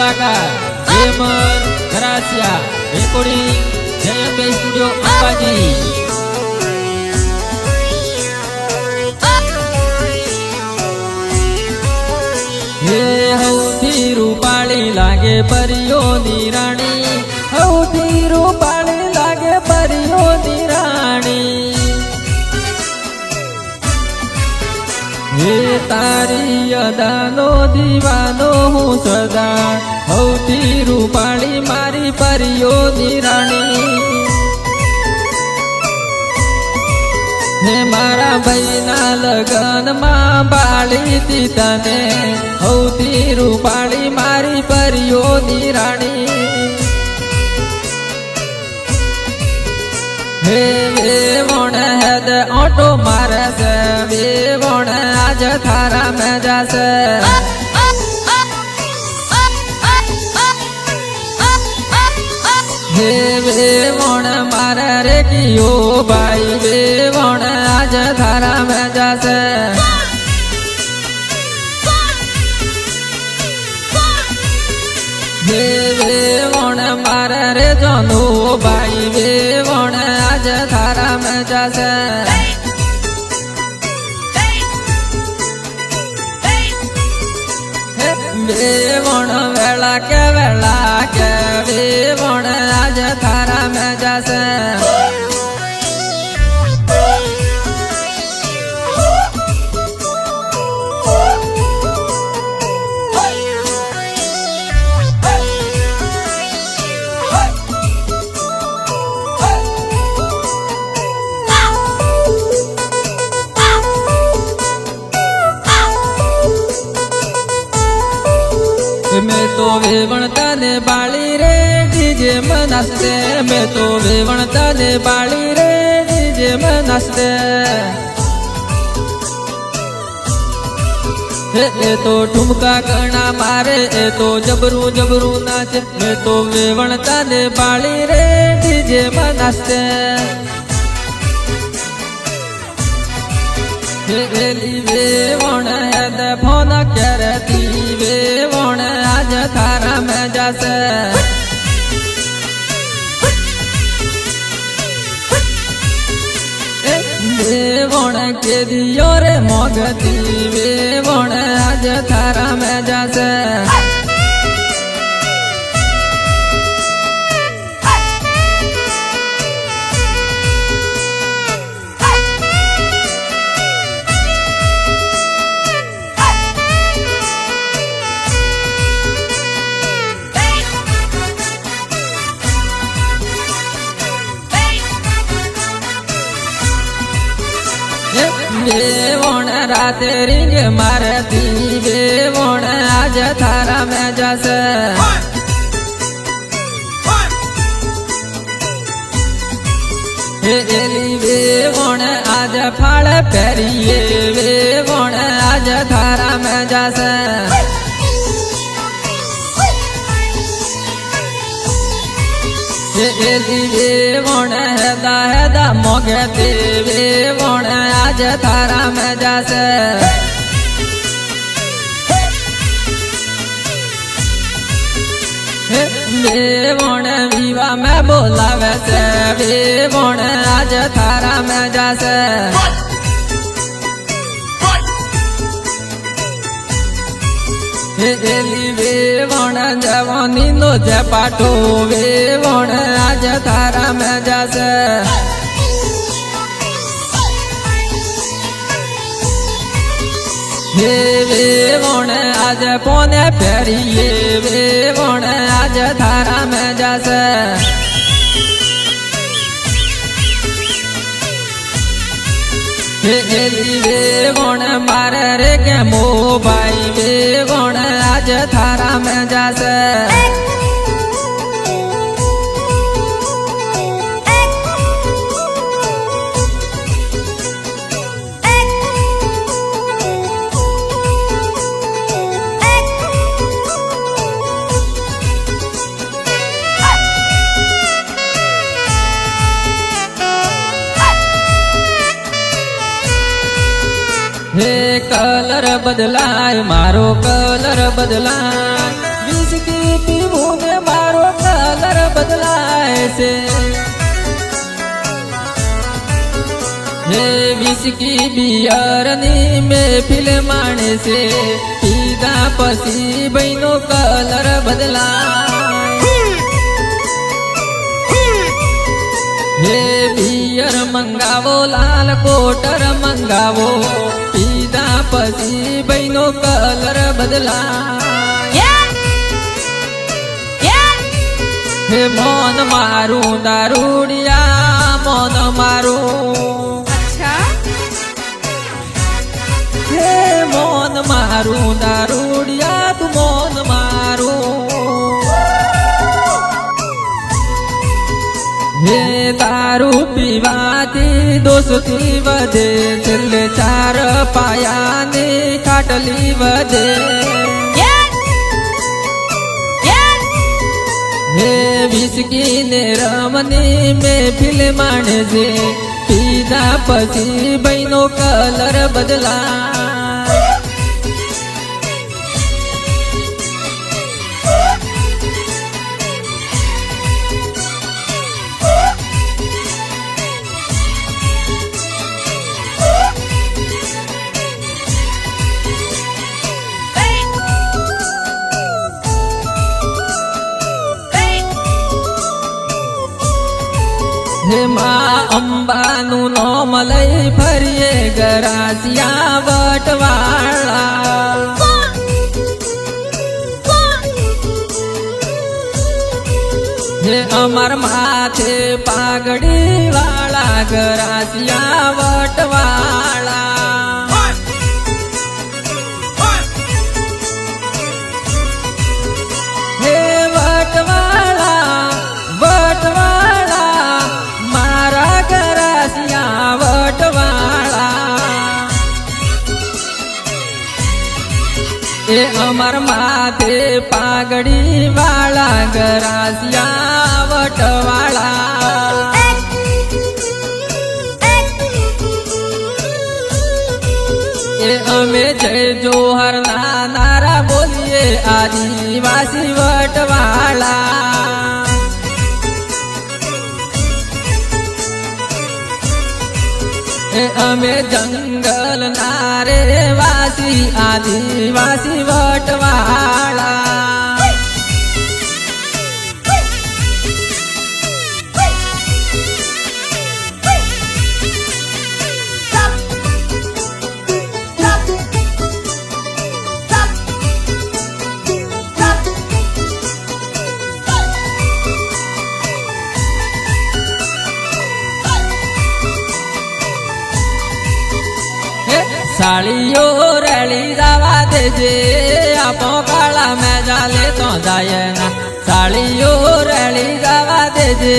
कलाकार जेमर घरासिया रेकॉर्डिंग जय अंबे स्टूडियो अंबाजी। हे हौथी रूपाળી लागे परियोनी राणी, हौथी रूपाળી लागे परियोनी राणी। हे तारी अदानो दीवानो हूँ सदा, हौथी रूपाળી मारी परियोनी राणी। हे मारा भाईना लगन मां बाળી ती तने, हौथी रूपाળી मारी परियोनी राणी। हे वेवण हेद ऑटो मारे से, वेवण आज थारा में जासे। हे वेवण मारे रे कियो भाई, वेवण आज थारा में जासे। हे वेवण मारे रे जोनू भाई, वेवण आज थारा में जासे। वेवण वेला के वेवण आज थारा में जासे। मैं तो वेवण तने बाળી रे डीजे में नाचते, मैं तो वेवण तने बाળી रे डीजे में नाचते। ए तो ठुमका कणा मारे, ए तो जबरू जबरू नाचे, मैं तो वेवण तने बाળી रे डीजे में नाचते। वेवण हेद फोन करती, वेवण आज थारा में जासे। वेवण के दियो रे मोगती, वेवण आज थारा में जासे। वेवण राते रिंग मारती, वेवण आज थारा में जासे। वेवण आज फाड़ पेरिए, वेवण आज थारा में जासे। वेवण हेदा हेदा मोगते, वेवण आज थारा में जासे। वेवण विवाह में बोलावे से, वेवण आज थारा में जासे। वेवण जवानी नो जपाटो, वेवण आज थारा में जासे। हे वेवण आज पोने फेरिए, वेवण आज थारा में जासे। वेवण मारे रे के मो भाई, वेवण आज थारा में जासे। हे कलर बदलाय, मारो कलर बदलाय, विस्की બદલાય છે હે વિસ્કી બિયરની મહેફિલ માણે છે પીધા પછી ભાઈનો કલર બદલાય હે બિયર મંગાવો લાલ કોટર મંગાવો પીધા પછી ભાઈનો કલર બદલાય હે મોન મારું દારૂડિયા મોન મારું હે મોન મારું દારૂડિયા તું મોન મારું હે દારૂ પીવાથી દોસ્તી વધે છેલ્લે ચાર પાયાની ખાટલી વધે હે વિસ્કી ને રમની મહેફિલ માણે છે પીધા પછી ભાઈનો કલર બદલાય હે માં અંબાનું નોમ લઈ ફરીએ ગરાસિયા વટવાળા હે અમર માથે પાઘડી વાળા ગરાસિયા વટવાળા હે વટવાળા વટવાળા મારા ગરાસિયા વટવાળા એ અમર માથે પાઘડી વાળા ગરાસિયા વટવાળા એ અમે જય જોહર ના નારા બોલીએ આદિવાસી વટવાળા એ અમે જંગલ ના રે વાસી આદિવાસી વટવાળા સાળીઓ રેલી જવા દેજે આપો કાળા મેં જાલે તો જાય ના સાળીઓ રેલી જવા દેજે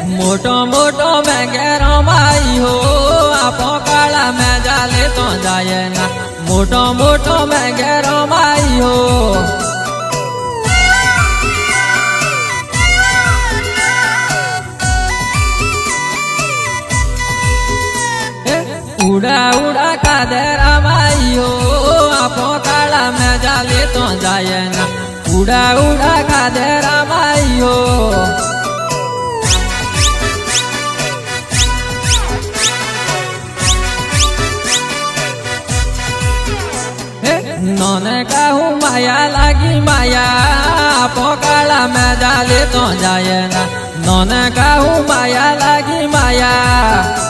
મોટો મોટો મેં ઘેરો માઈ હો આપો કાળા મેં જાલે તો જાય ના મોટો મોટો મેં ઘેરો માઈ હો ઉડા ઉડા કાદરા માઈઓ આપો કાળા મેં જાલે તો જાય ના ઉડા ઉડા કાદરા માઈઓ નોને કહું માયા લાગી માયા આપો કાળા મેં જાલે તો જાય ના નોને કહું માયા લાગી માયા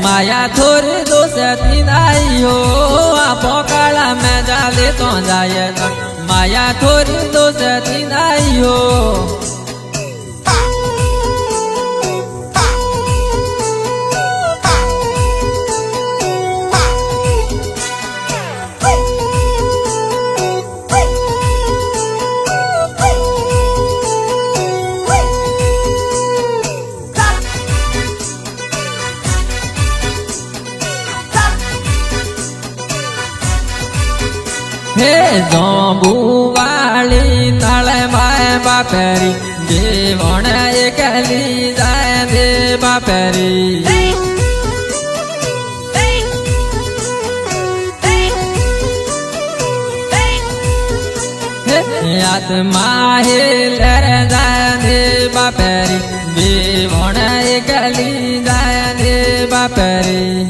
માયા થોડી દોષથી નાઈ હો આપો કાળા મેં જાલે તો જાય ના માયા થોડી દોષથી નાઈ હો હે જોંબુવાળી નળ માય બાપેરી દેવણ એકલી જાય દે બાપેરી આત્મા હે લર જાય દે બાપેરી દેવણ એકલી જાય દે બાપેરી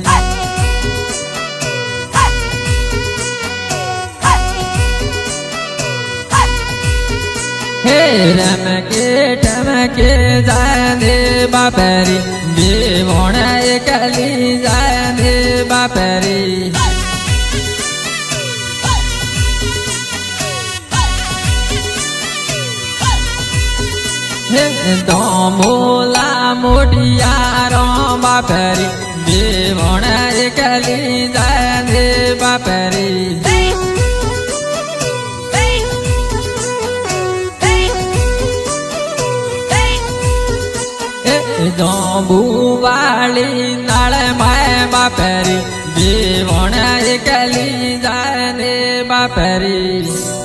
હે રમકે ટમકે જાય દે બાપેરી દેવણ એકલી જાય દે બાપેરી મોલા મોટિયારો બાપેરી દેવણ એકલી જાય દે બાપેરી જોંબુવાળી નળ માય બાપેરી દેવણ એકલી જાય દે બાપેરી